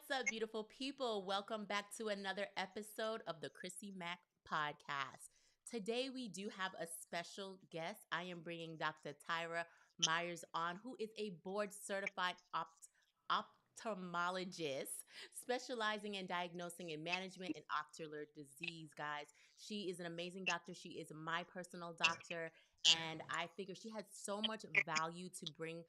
What's up, beautiful people? Welcome back to another episode of the Crissy Mac Podcast. Today, we do have a special guest. I am bringing Dr. Tyra Myers on, who is a board certified ophthalmologist specializing in diagnosing and management in ocular disease, guys. She is an amazing doctor. She is my personal doctor. And I figure she has so much value to bring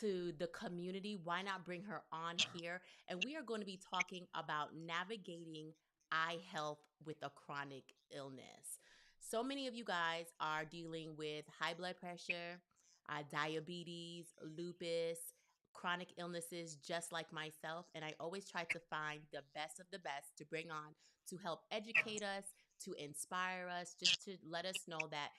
to the community. Why not bring her on here? And we are going to be talking about navigating eye health with a chronic illness. So many of you guys are dealing with high blood pressure, diabetes, lupus, chronic illnesses, just like myself. And I always try to find the best of the best to bring on to help educate us, to inspire us, just to let us know that,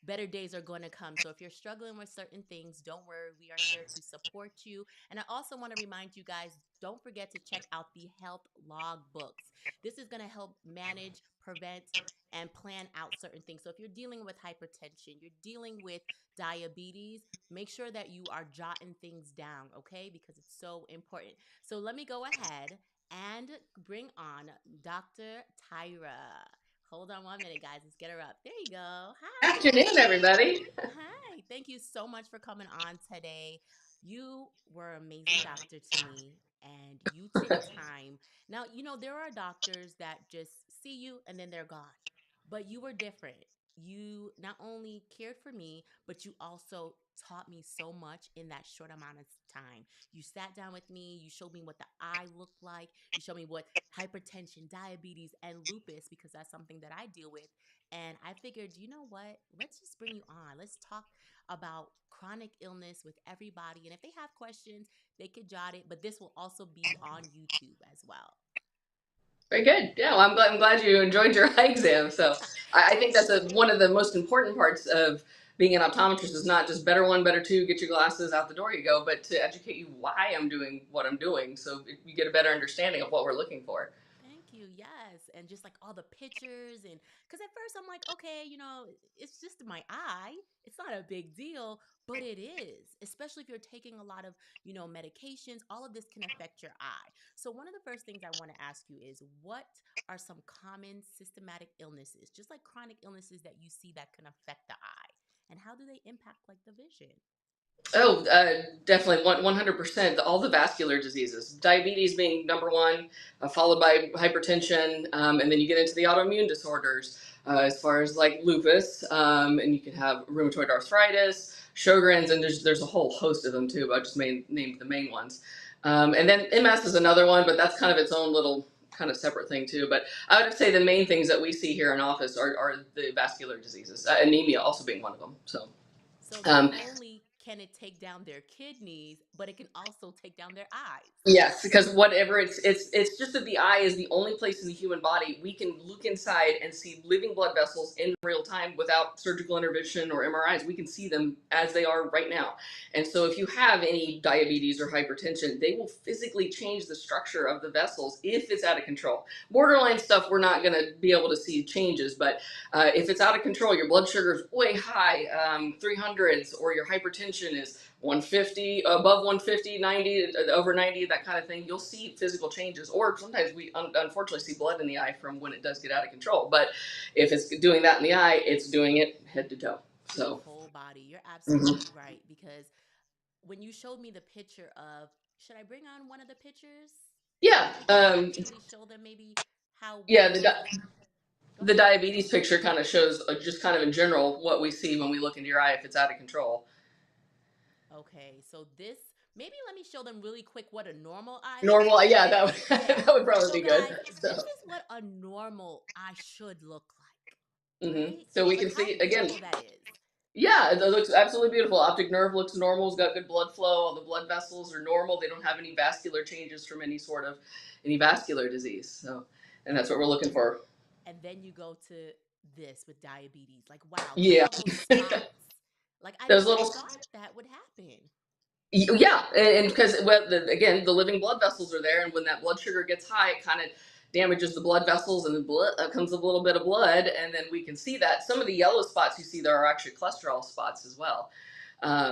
better days are going to come. So if you're struggling with certain things, don't worry. We are here to support you. And I also want to remind you guys, don't forget to check out the health log books. This is going to help manage, prevent, and plan out certain things. So if you're dealing with hypertension, you're dealing with diabetes, make sure that you are jotting things down, okay? Because it's so important. So let me go ahead and bring on Dr. Tyra. Hold on 1 minute, guys. Let's get her up. There you go. Hi. Afternoon, everybody. Hi. Thank you so much for coming on today. You were an amazing doctor to me and you took time. Now, there are doctors that just see you and then they're gone. But you were different. You not only cared for me, but you also taught me so much in that short amount of time. You sat down with me, you showed me what the eye looked like, you showed me what hypertension, diabetes, and lupus, because that's something that I deal with. And I figured, you know what? Let's just bring you on. Let's talk about chronic illness with everybody. And if they have questions, they could jot it, but this will also be on YouTube as well. Very good. Yeah, well, I'm glad you enjoyed your eye exam. So I think that's one of the most important parts of being an optometrist is not just better one, better two, get your glasses out the door you go, but to educate you why I'm doing what I'm doing, so you get a better understanding of what we're looking for. Thank you. Yes. And just like all the pictures. And because at first I'm like, okay, it's just my eye. It's not a big deal, but it is, especially if you're taking a lot of, medications. All of this can affect your eye. So, one of the first things I want to ask you is what are some common systematic illnesses, just like chronic illnesses that you see that can affect the eye? And how do they impact like the vision? Oh, definitely 100%. All the vascular diseases, diabetes being number one, followed by hypertension, and then you get into the autoimmune disorders, as far as like lupus, and you can have rheumatoid arthritis, Sjogren's, and there's a whole host of them too. But I just named the main ones, and then MS is another one, but that's kind of its own little kind of separate thing too. But I would say the main things that we see here in office are the vascular diseases, anemia also being one of them. So. So, not Um, only can it take down their kidneys, but it can also take down their eyes. Yes, because whatever it's just that the eye is the only place in the human body we can look inside and see living blood vessels in real time without surgical intervention or MRIs. We can see them as they are right now. And so if you have any diabetes or hypertension, they will physically change the structure of the vessels if it's out of control. Borderline stuff, we're not going to be able to see changes, but if it's out of control, your blood sugar is way high, 300s, or your hypertension is 150, above 150, 90, over 90, that kind of thing, you'll see physical changes. Or sometimes we unfortunately see blood in the eye from when it does get out of control. But if it's doing that in the eye, it's doing it head to toe. To the So, whole body. You're mhm. absolutely right. Because when you showed me the picture of, should I bring on one of the pictures Yeah, so we can actually show them maybe how yeah, one of these? Go the ahead. diabetes picture kind of shows just kind of in general what we see when we look into your eye if it's out of control. Okay, so this, maybe let me show them really quick what a normal eye looks Normal, like. yeah, that would, Yeah. that would probably So, be good. guys, So, this is what a normal eye should look like, mhm. right? So we Like can how see again. beautiful that is. Yeah, it looks absolutely beautiful. Optic nerve looks normal. It's got good blood flow. All the blood vessels are normal. They don't have any vascular changes from any vascular disease. So, and that's what we're looking for. And then you go to this with diabetes. Like, wow, look at Yeah, all those spots. Like, I those never little. thought that would happen. Yeah, and because well, again, the living blood vessels are there, and when that blood sugar gets high, it kind of damages the blood vessels, and the blood comes a little bit of blood, and then we can see that some of the yellow spots you see there are actually cholesterol spots as well.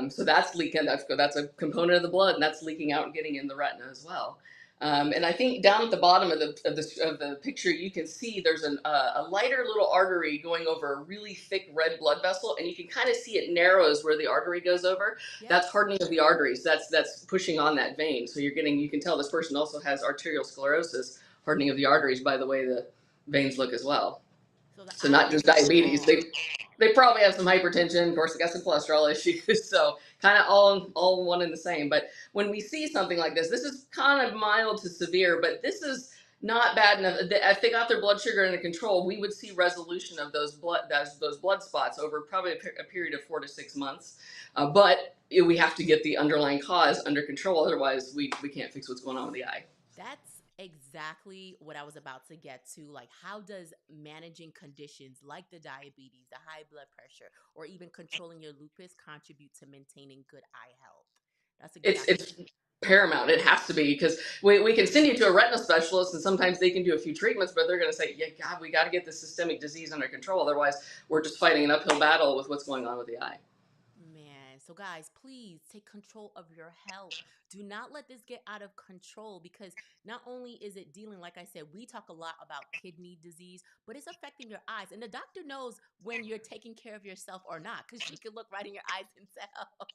So that's leaking. That's a component of the blood, and that's leaking out and getting in the retina as well. And I think down at the bottom of the picture, you can see there's a lighter little artery going over a really thick red blood vessel, and you can kind of see it narrows where the artery goes over. Yep. That's hardening of the arteries. That's pushing on that vein. So you can tell this person also has arterial sclerosis, hardening of the arteries by the way the veins look as well. So the So eye not just vessels are diabetes. all. They probably have some hypertension. Of course, they got some cholesterol issues. So kind of all one and the same. But when we see something like this is kind of mild to severe, but this is not bad enough. If they got their blood sugar under control, we would see resolution of those blood spots over probably a period of 4 to 6 months. But we have to get the underlying cause under control. Otherwise, we can't fix what's going on with the eye. That's exactly what I was about to get to. Like, how does managing conditions like the diabetes, the high blood pressure, or even controlling your lupus contribute to maintaining good eye health? That's exactly. It's paramount. It has to be, because we can send you to a retina specialist and sometimes they can do a few treatments, but they're going to say, yeah, God, we got to get the systemic disease under control. Otherwise, we're just fighting an uphill battle with what's going on with the eye. Man, so guys, please take control of your health. Do not let this get out of control, because not only is it dealing, like I said, we talk a lot about kidney disease, but it's affecting your eyes. And the doctor knows when you're taking care of yourself or not, because she can look right in your eyes and tell.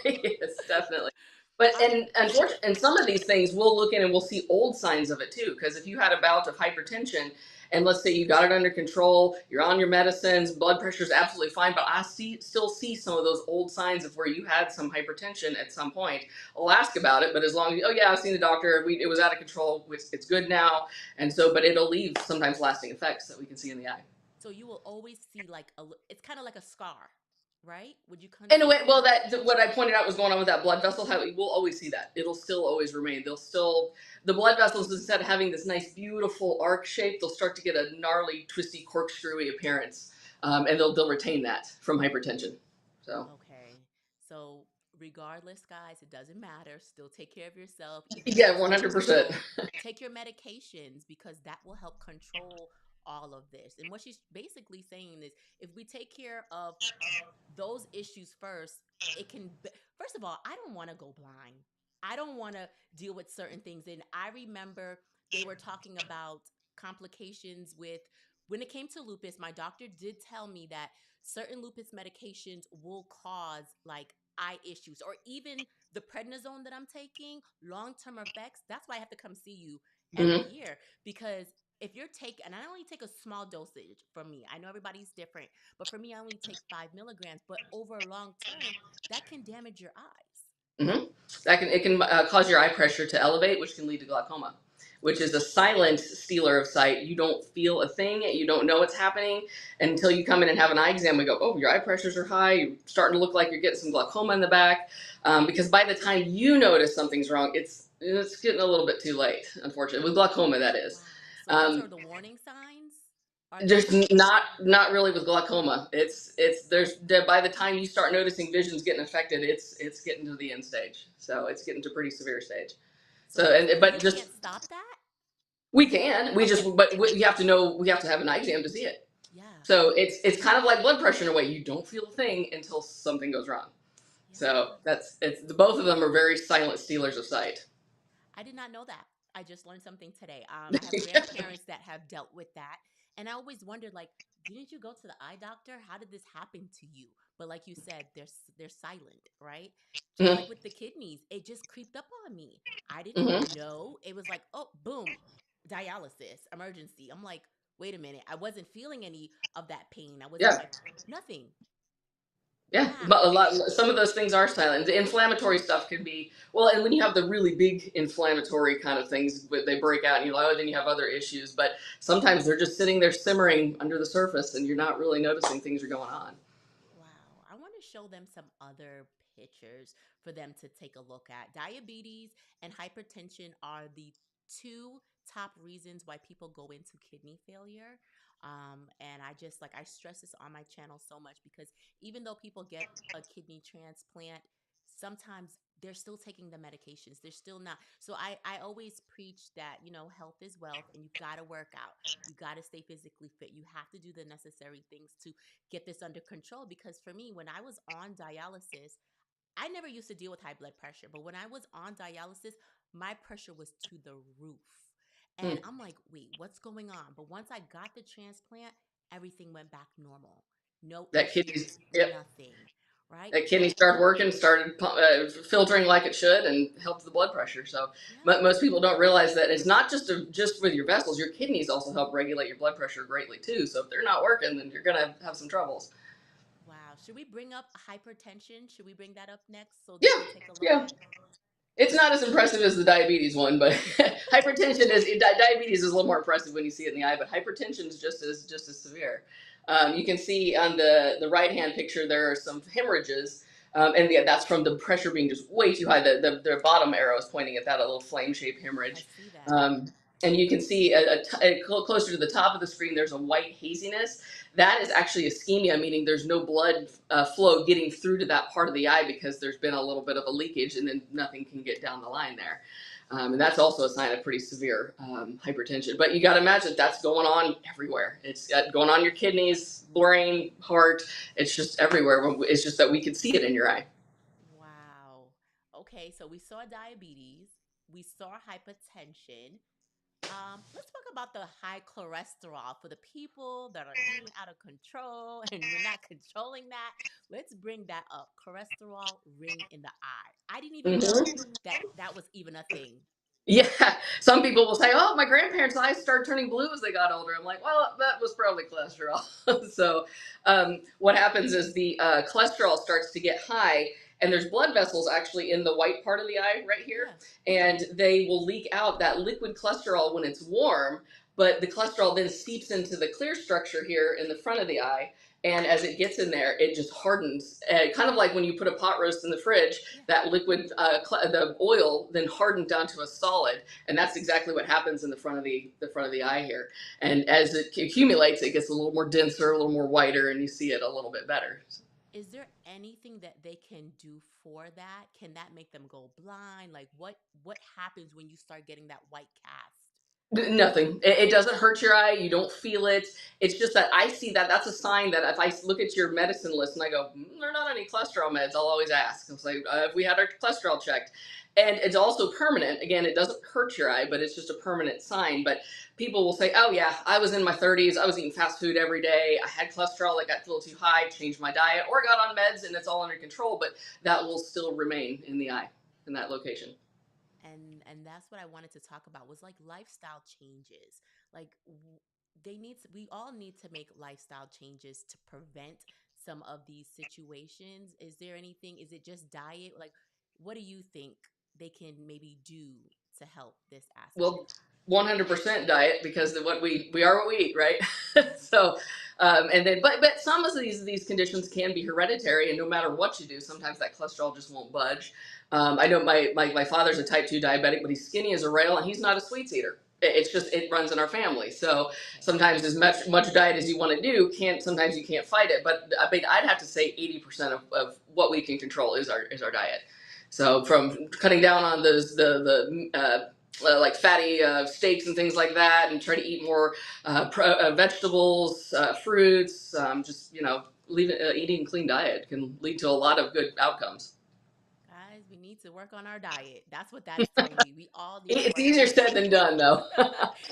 Yes, definitely. But Um, and unfortunately, and some of these things we'll look in and we'll see old signs of it too. Because if you had a bout of hypertension, and let's say you got it under control, you're on your medicines, blood pressure is absolutely fine, but I still see some of those old signs of where you had some hypertension at some point. I'll ask about it, but as long as oh yeah, I've seen the doctor, it was out of control, it's good now, and so but it'll leave sometimes lasting effects that we can see in the eye. so you will always see like it's kind of like a scar, right? Would you In a way, consider well, that? that what I pointed out was going on with that blood vessel. How we'll always see that. It'll still always remain. They'll still the blood vessels, instead of having this nice, beautiful arc shape, they'll start to get a gnarly, twisty, corkscrewy appearance, and they'll retain that from hypertension. So Okay. So regardless, guys, it doesn't matter. Still take care of yourself. If you yeah, have 100%. symptoms, take your medications, because that will help control all of this. And what she's basically saying is, if we take care of those issues first, it can first of all, I don't want to go blind. I don't want to deal with certain things. And I remember they were talking about complications with, when it came to lupus, my doctor did tell me that certain lupus medications will cause like eye issues, or even the prednisone that I'm taking, long-term effects. That's why I have to come see you every Mm-hmm. year, because if you're taking, and I only take a small dosage for me, I know everybody's different, but for me, I only take 5 milligrams. But over long term, that can damage your eyes. Mm-hmm. It can cause your eye pressure to elevate, which can lead to glaucoma, which is a silent stealer of sight. You don't feel a thing, you don't know what's happening until you come in and have an eye exam. We go, oh, your eye pressures are high. You're starting to look like you're getting some glaucoma in the back, because by the time you notice something's wrong, it's getting a little bit too late. Unfortunately, with glaucoma, that Wow. is. So those are the warning signs? Are they? Just not really with glaucoma. It's there's by the time you start noticing visions getting affected, it's getting to the end stage. So it's getting to pretty severe stage. So So and basically, but you just can't stop that? we can we Okay. just but we have to know we have to have an eye exam to see it. Yeah. So it's kind of like blood pressure in a way. You don't feel a thing until something goes wrong. So Yeah. it's both of them are very silent stealers of sight. I did not know that. I just learned something today. I have grandparents that have dealt with that. And I always wondered, like, didn't you go to the eye doctor? How did this happen to you? But like you said, they're silent, right? Just like Mm-hmm. with the kidneys, it just creeped up on me. I didn't Mm-hmm. know. It was like, oh, boom, dialysis, emergency. I'm like, wait a minute. I wasn't feeling any of that pain. I wasn't Yeah. like nothing. Yeah, but Wow. some of those things are silent. The inflammatory stuff could be well, and when you have the really big inflammatory kind of things, they break out, and you're like, oh, then you have other issues. But sometimes they're just sitting there simmering under the surface, and you're not really noticing things are going on. Wow. I want to show them some other pictures for them to take a look at. Diabetes and hypertension are the two top reasons why people go into kidney failure. And I just like, I stress this on my channel so much, because even though people get a kidney transplant, sometimes they're still taking the medications. They're still not. So I always preach that, health is wealth, and you got to work out. You got to stay physically fit. You have to do the necessary things to get this under control. Because for me, when I was on dialysis, I never used to deal with high blood pressure, but when I was on dialysis, my pressure was to the roof. And Mm. I'm like, wait, what's going on? But once I got the transplant, everything went back normal. No That issues, kidneys, yep. nothing. Right? That kidney But started working, started filtering like it should, and helped the blood pressure. So yeah, most people don't realize that it's not just with your vessels. Your kidneys also help regulate your blood pressure greatly too. So if they're not working, then you're gonna have some troubles. wow. Should we bring up hypertension? Should we bring that up next so they Yeah, can take a look yeah. at? It's not as impressive as the diabetes one, but hypertension is diabetes is a little more impressive when you see it in the eye. But hypertension is just as severe. You can see on the right hand picture there are some hemorrhages, and that's from the pressure being just way too high. The bottom arrow is pointing at that, a little flame shaped I hemorrhage. see that. Um, and you can see closer to the top of the screen, there's a white haziness. That is actually ischemia, meaning there's no blood flow getting through to that part of the eye because there's been a little bit of a leakage, and then nothing can get down the line there. And that's also a sign of pretty severe hypertension. But you got to imagine that's going on everywhere. It's going on your kidneys, brain, heart. It's just everywhere. It's just that we can see it in your eye. Wow. Okay, so we saw diabetes, we saw hypertension. Let's talk about the high cholesterol for the people that are eating out of control and we're not controlling that. Let's bring that up. Cholesterol ring in the eye. I didn't even know Mm-hmm. that that was even a thing. Yeah, some people will say, "Oh, my grandparents' eyes started turning blue as they got older." I'm like, "Well, that was probably cholesterol." So, what happens is the cholesterol starts to get high, and there's blood vessels actually in the white part of the eye right here, Yeah. and they will leak out that liquid cholesterol when it's warm. But the cholesterol then seeps into the clear structure here in the front of the eye, and as it gets in there, it just hardens, kind of like when you put a pot roast in the fridge. Yeah. That liquid, the oil, then hardened down to a solid, and that's exactly what happens in the front of the eye here. And as it accumulates, it gets a little more denser, a little more whiter, and you see it a little bit better. Is there anything that they can do for that? Can that make them go blind? Like what happens when you start getting that white cast? Nothing. It doesn't hurt your eye. You don't feel it. It's just that I see that. That's a sign that if I look at your medicine list and I go, there are not any cholesterol meds, I'll always ask. I'll say, have we had our cholesterol checked? And it's also permanent. Again, it doesn't hurt your eye, but it's just a permanent sign. But people will say, oh, yeah, I was in my 30s. I was eating fast food every day. I had cholesterol that got a little too high, changed my diet, or got on meds, and it's all under control. But that will still remain in the eye, in that location. And that's what I wanted to talk about was like lifestyle changes. Like they need to, we all need to make lifestyle changes to prevent some of these situations. Is there anything, is it just diet? Like what do you think they can maybe do to help this aspect? Well, 100% diet, because what we are what we eat, right? So, and then but some of these conditions can be hereditary, and no matter what you do, sometimes that cholesterol just won't budge. I know my father's a type 2 diabetic, but he's skinny as a rail, and he's not a sweets eater. It's just, it runs in our family. So Okay. sometimes as much diet as you want to do, can't sometimes you can't fight it. But I mean, I'd have to say 80% of what we can control is our diet. So from cutting down on those like fatty steaks and things like that, and try to eat more vegetables, fruits. Just eating a clean diet can lead to a lot of good outcomes. Guys, we need to work on our diet. That's what that is telling me. We all need to It's work on easier our said than done, though.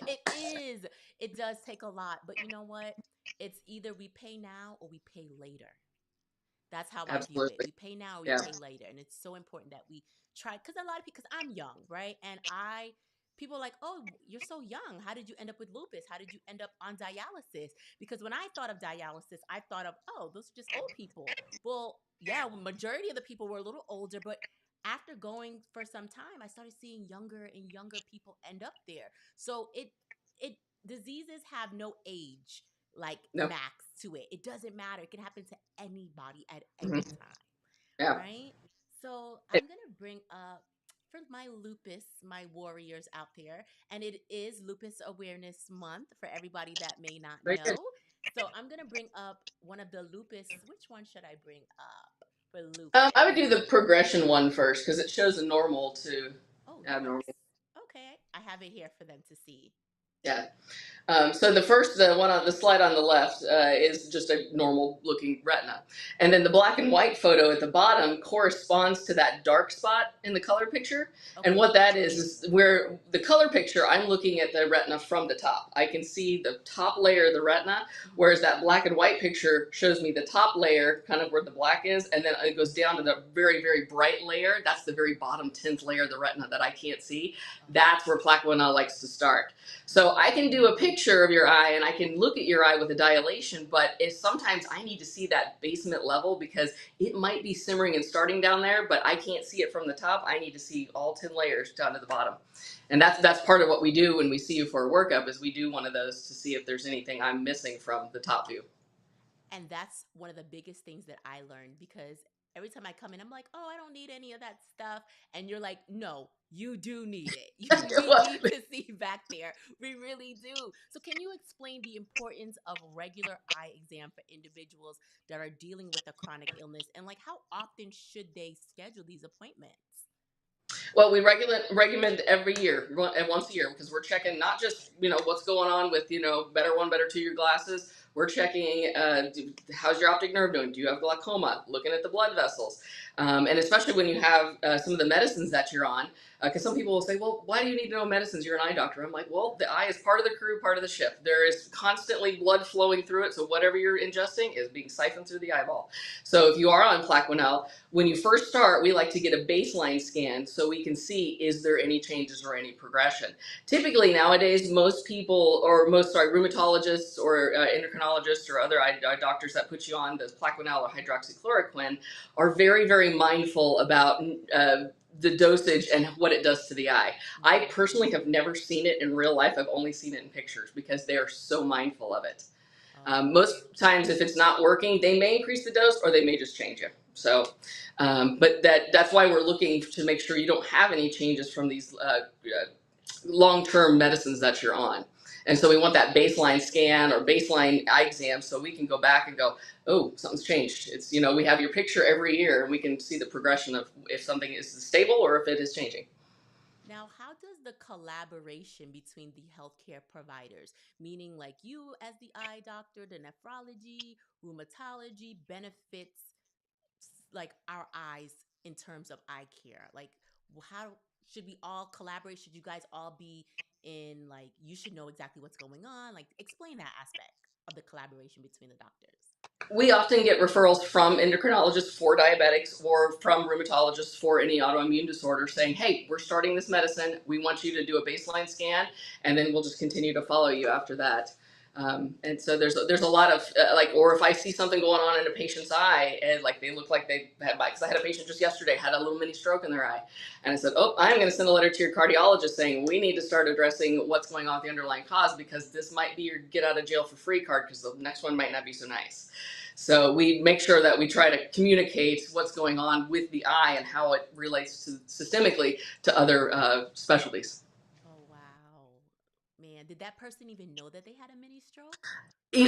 It is. It does take a lot, but you know what? It's either we pay now or we pay later. That's how I view it. Absolutely, We pay now or we yeah. pay later. And it's so important that we try, because a lot of people, because I'm young, right? And people are like, oh, you're so young. How did you end up with lupus? How did you end up on dialysis? Because when I thought of dialysis, I thought of, oh, those are just old people. Well, yeah, majority of the people were a little older, but after going for some time, I started seeing younger and younger people end up there. So it diseases have no age like No. max to it. It doesn't matter. It can happen to anybody at any Mhm. time, Yeah. right? So It- I'm gonna bring up for my lupus, my warriors out there, and it is Lupus Awareness Month for everybody that may not Very good. know. So I'm gonna bring up one of the lupus. Which one should I bring up for I would lupus? do the progression one first because it shows a normal to Oh, yes. abnormal. Okay, I have it here for them to see. Yeah. So the one on the slide on the left is just a normal looking retina. And then the black and white photo at the bottom corresponds to that dark spot in the color picture. And Okay. what that is where the color picture, I'm looking at the retina from the top. I can see the top layer of the retina, whereas that black and white picture shows me the top layer, kind of where the black is, and then it goes down to the very, very bright layer. That's the very bottom 10th layer of the retina that I can't see. That's where Plaquenil likes to start. So I can do a picture of your eye and I can look at your eye with a dilation, but if sometimes I need to see that basement level because it might be simmering and starting down there, but I can't see it from the top. I need to see all 10 layers down to the bottom. And that's part of what we do when we see you for a workup is we do one of those to see if there's anything I'm missing from the top view. And that's one of the biggest things that I learned because every time I come in, I'm like, oh, I don't need any of that stuff. And you're like, no, you do need it. We need to see back there. We really do. So, can you explain the importance of regular eye exam for individuals that are dealing with a chronic illness and like how often should they schedule these appointments? Well, we recommend every year, once a year, because we're checking not just what's going on with better one, better two year glasses. We're checking how's your optic nerve doing? Do you have glaucoma? Looking at the blood vessels, and especially when you have some of the medicines that you're on, because some people will say, well, why do you need to know medicines? You're an eye doctor. I'm like, well, the eye is part of the crew, part of the ship. There is constantly blood flowing through it, so whatever you're ingesting is being siphoned through the eyeball. So if you are on Plaquenil, when you first start, we like to get a baseline scan so we can see is there any changes or any progression. Typically nowadays, rheumatologists or endocrinologists or other eye doctors that put you on the Plaquenil or hydroxychloroquine are very, very mindful about the dosage and what it does to the eye. I personally have never seen it in real life. I've only seen it in pictures because they are so mindful of it. Most times, if it's not working, they may increase the dose or they may just change it. So, but that's why we're looking to make sure you don't have any changes from these long-term medicines that you're on. And so we want that baseline scan or baseline eye exam so we can go back and go, oh, something's changed. It's, we have your picture every year and we can see the progression of if something is stable or if it is changing. Now, how does the collaboration between the healthcare providers, meaning like you as the eye doctor, the nephrology, rheumatology, benefits like our eyes in terms of eye care? Like, how should we all collaborate? Should you guys all be in like, you should know exactly what's going on? Like, explain that aspect of the collaboration between the doctors. We often get referrals from endocrinologists for diabetics or from rheumatologists for any autoimmune disorder saying, hey, we're starting this medicine. We want you to do a baseline scan, and then we'll just continue to follow you after that. And so there's a lot of or if I see something going on in a patient's eye and like they look like they had, because I had a patient just yesterday had a little mini stroke in their eye, and I said, oh, I'm going to send a letter to your cardiologist saying we need to start addressing what's going on with the underlying cause because this might be your get out of jail for free card because the next one might not be so nice. So we make sure that we try to communicate what's going on with the eye and how it relates to systemically to other specialties. Oh, wow. Man, did that person even know that they had a mini stroke?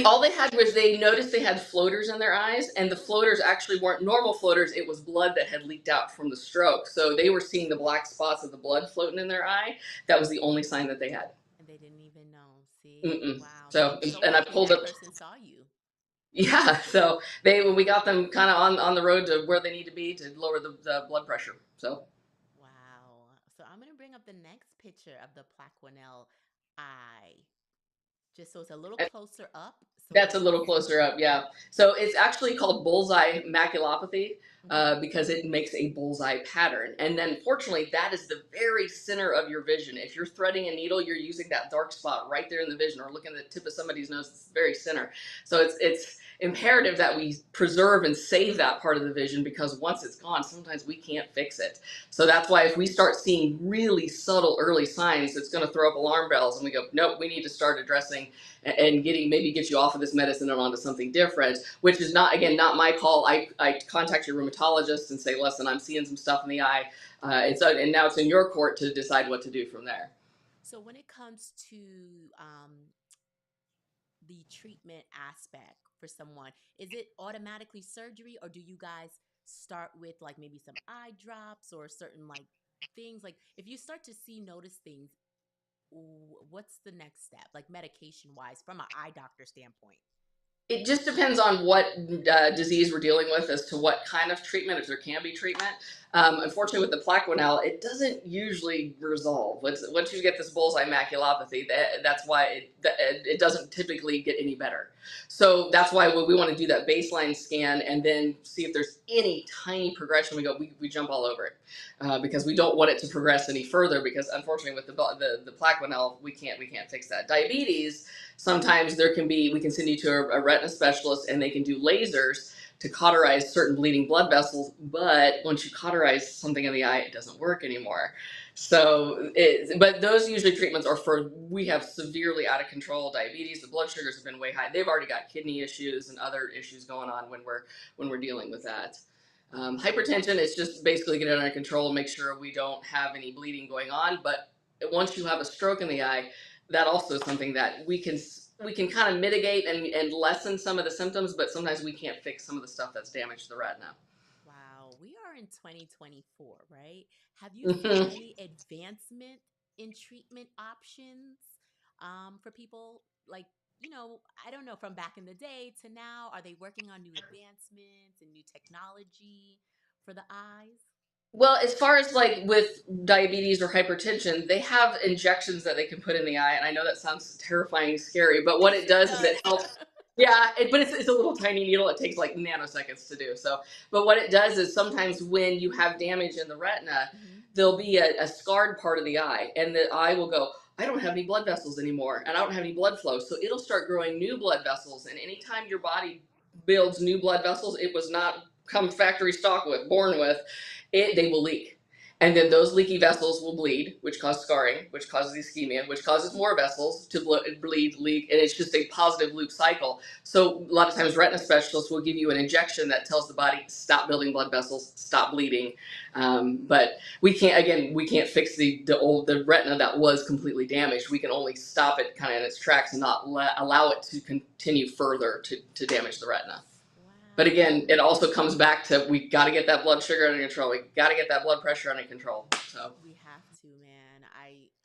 All they had was they noticed they had floaters in their eyes, and the floaters actually weren't normal floaters. It was blood that had leaked out from the stroke. So they were seeing the black spots of the blood floating in their eye. That was the only sign that they had. And they didn't even know. See? Mm-mm. Wow. So So, I'm so and I happy pulled that up. person saw you. Yeah, so we got them kind of on the road to where they need to be to lower the blood pressure. So Wow. So I'm going to bring up the next picture of the Plaquenil eye, just so it's a little closer up so we that's a can little see. closer up, yeah. So it's actually called bullseye maculopathy Mhm. because it makes a bullseye pattern. And then fortunately, that is the very center of your vision. If you're threading a needle, you're using that dark spot right there in the vision or looking at the tip of somebody's nose, it's the very center. So it's imperative that we preserve and save that part of the vision because once it's gone, sometimes we can't fix it. So that's why if we start seeing really subtle early signs, it's going to throw up alarm bells and we go, nope, we need to start addressing and maybe get you off of this medicine and onto something different, which is not my call. I contact your rheumatologist and say, listen, I'm seeing some stuff in the eye. And now it's in your court to decide what to do from there. So when it comes to the treatment aspect for someone, is it automatically surgery or do you guys start with like maybe some eye drops or certain like things? Like if you start to notice things, what's the next step, like medication wise, from an eye doctor standpoint? It just depends on what disease we're dealing with as to what kind of treatment, if there can be treatment. Unfortunately, with the Plaquenil, it doesn't usually resolve. Once you get this bullseye maculopathy, that's why it doesn't typically get any better. So that's why we want to do that baseline scan and then see if there's any tiny progression. We jump all over it because we don't want it to progress any further. Because unfortunately, with the Plaquenil, we can't fix that. Diabetes, sometimes we can send you to a retina specialist and they can do lasers to cauterize certain bleeding blood vessels, but once you cauterize something in the eye, it doesn't work anymore. So, but those usually treatments are for, we have severely out of control diabetes, the blood sugars have been way high. They've already got kidney issues and other issues going on when we're dealing with that. Hypertension is just basically get it under control and make sure we don't have any bleeding going on. But once you have a stroke in the eye, that also is something that we can kind of mitigate and lessen some of the symptoms, but sometimes we can't fix some of the stuff that's damaged the retina. Wow, we are in 2024, right? Have you seen Mm-hmm. any advancement in treatment options for people, like, I don't know, from back in the day to now? Are they working on new advancements and new technology for the eyes? Well, as far as like with diabetes or hypertension, they have injections that they can put in the eye, and I know that sounds terrifying, scary, but what it It does is does. it helps. Yeah, but it's a little tiny needle. It takes like nanoseconds to do. So, but what it does is sometimes when you have damage in the retina, Hmm. there'll be a scarred part of the eye, and the eye will go, I don't have any blood vessels anymore, and I don't have any blood flow. So it'll start growing new blood vessels, and anytime your body builds new blood vessels, it was not come factory stock with, born with, they will leak. And then those leaky vessels will bleed, which causes scarring, which causes ischemia, which causes more vessels to bleed, leak, and it's just a positive loop cycle. So a lot of times retina specialists will give you an injection that tells the body, stop building blood vessels, stop bleeding. But we can't fix the retina that was completely damaged. We can only stop it kind of in its tracks and not allow it to continue further to damage the retina. But again, Wow. it also comes back to we got to get that blood sugar under control. We got to get that blood pressure under control. So We have to, man.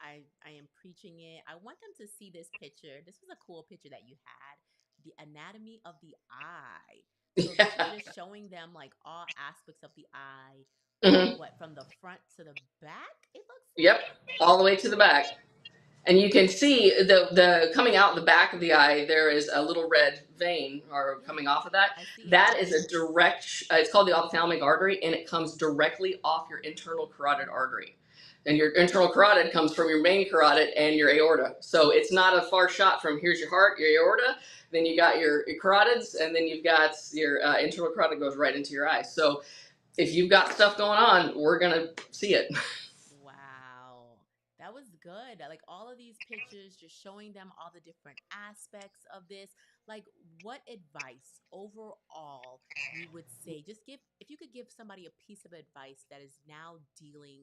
I am preaching it. I want them to see this picture. This was a cool picture that you had. The anatomy of the eye. So this is yeah. just showing them like all aspects of the eye from Hmm. what, from the front to the back, it looks Yep, like. all the way to the back. And you can see the coming out the back of the eye, there is a little red vein or Yeah, coming off of that. I see it. That is a direct, it's called the ophthalmic artery, and it comes directly off your internal carotid artery. And your internal carotid comes from your main carotid and your aorta. So it's not a far shot from here's your heart, your aorta, then you got your carotids, and then you've got your internal carotid goes right into your eye. So if you've got stuff going on, we're going to see it. Wow. That was good. Like all of these pictures, just showing them all the different aspects of this. Like, what advice overall you would say? Just give, if you could give somebody a piece of advice that is now dealing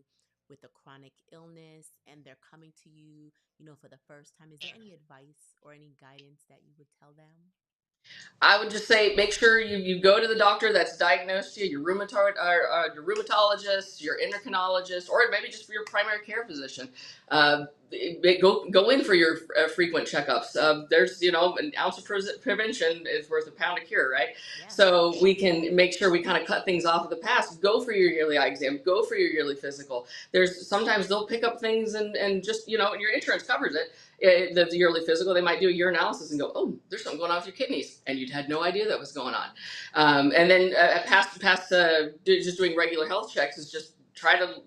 with a chronic illness and they're coming to you, for the first time, is there any advice or any guidance that you would tell them? I would just say make sure you go to the doctor that's diagnosed you, your rheumatologist, your endocrinologist, or maybe just for your primary care physician. Go in for your frequent checkups. There's an ounce of prevention is worth a pound of cure, right? Yeah. So we can make sure we kind of cut things off of the past. Go for your yearly eye exam. Go for your yearly physical. There's sometimes they'll pick up things and just your insurance covers it, the yearly physical, they might do a urinalysis and go, oh, there's something going on with your kidneys, and you'd had no idea that was going on. And then just doing regular health checks is just try to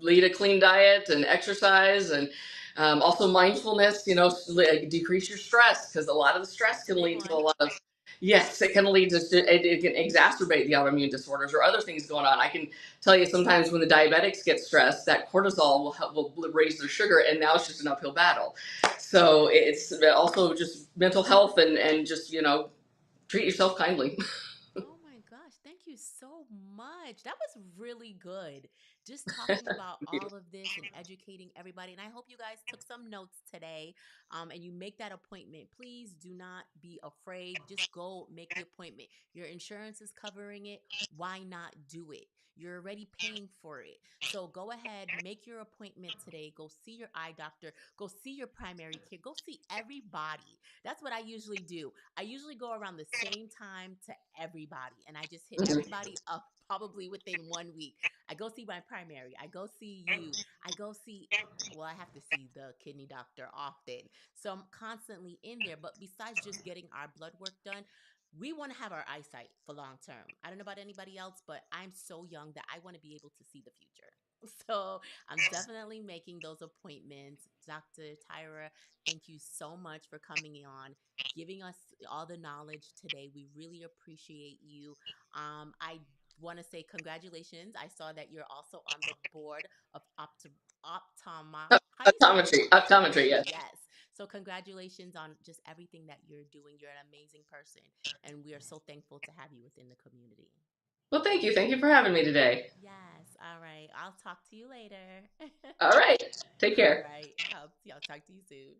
lead a clean diet and exercise and also mindfulness. Decrease your stress because a lot of the stress That's a can big lead to a one. lot of. Yes, it can lead to it can exacerbate the autoimmune disorders or other things going on. I can tell you sometimes when the diabetics get stressed, that cortisol will raise their sugar, and now it's just an uphill battle. So it's also just mental health and just treat yourself kindly. Oh my gosh, thank you so much. That was really good just talking about all of this and educating everybody. And I hope you guys took some notes today, and you make that appointment. Please do not be afraid. Just go make the appointment. Your insurance is covering it. Why not do it? You're already paying for it. So go ahead, make your appointment today. Go see your eye doctor. Go see your primary care. Go see everybody. That's what I usually do. I usually go around the same time to everybody, and I just hit Mhm. everybody up probably within 1 week. I go see my primary. I go see you. I go see, well, I have to see the kidney doctor often. So I'm constantly in there. But besides just getting our blood work done, we want to have our eyesight for long term. I don't know about anybody else, but I'm so young that I want to be able to see the future. So I'm definitely making those appointments. Dr. Tyra, thank you so much for coming on, giving us all the knowledge today. We really appreciate you. I want to say congratulations. I saw that you're also on the board of Optoma. How do you say that? Optometry, optometry, Optometry, yes. yes. So congratulations on just everything that you're doing. You're an amazing person, and we are so thankful to have you within the community. Well, thank you. Thank you for having me today. Yes. All right. I'll talk to you later. All right. Take All care. right. I'll talk to you soon.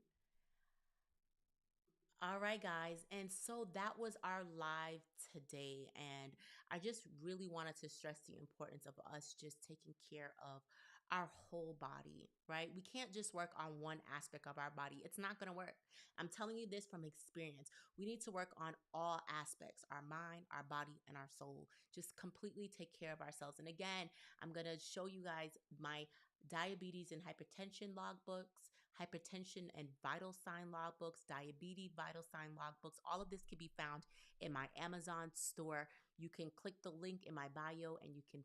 All right, guys. And so that was our live today. And I just really wanted to stress the importance of us just taking care of our whole body, right? We can't just work on one aspect of our body. It's not going to work. I'm telling you this from experience. We need to work on all aspects, our mind, our body, and our soul. Just completely take care of ourselves. And again, I'm going to show you guys my diabetes and hypertension logbooks, hypertension and vital sign logbooks, diabetes vital sign logbooks. All of this can be found in my Amazon store. You can click the link in my bio and you can,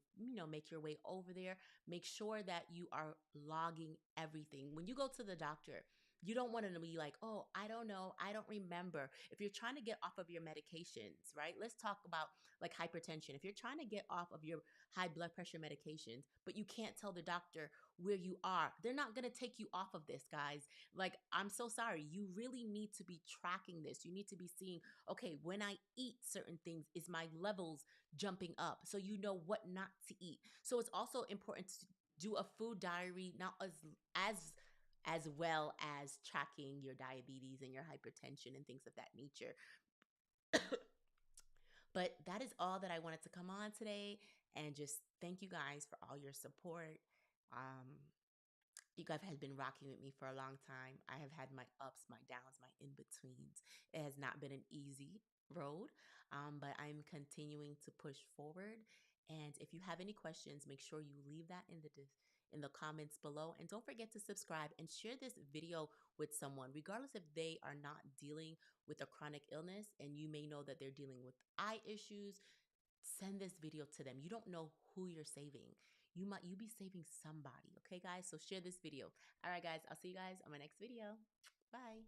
make your way over there. Make sure that you are logging everything. When you go to the doctor, you don't want to be like, oh, I don't know. I don't remember. If you're trying to get off of your medications, right? Let's talk about like hypertension. If you're trying to get off of your high blood pressure medications, but you can't tell the doctor where you are, they're not going to take you off of this, guys. Like, I'm so sorry. You really need to be tracking this. You need to be seeing, okay, when I eat certain things, is my levels jumping up? So you know what not to eat. So it's also important to do a food diary, not as well as tracking your diabetes and your hypertension and things of that nature. But that is all that I wanted to come on today, and just thank you guys for all your support. Um, you guys have been rocking with me for a long time. I have had my ups, my downs, my in betweens. It has not been an easy road, but I'm continuing to push forward. And if you have any questions, make sure you leave that in the comments below. And don't forget to subscribe and share this video with someone, regardless if they are not dealing with a chronic illness and you may know that they're dealing with eye issues. Send this video to them. You don't know who you're saving. You be saving somebody. Okay, guys? So share this video. All right, guys. I'll see you guys on my next video. Bye.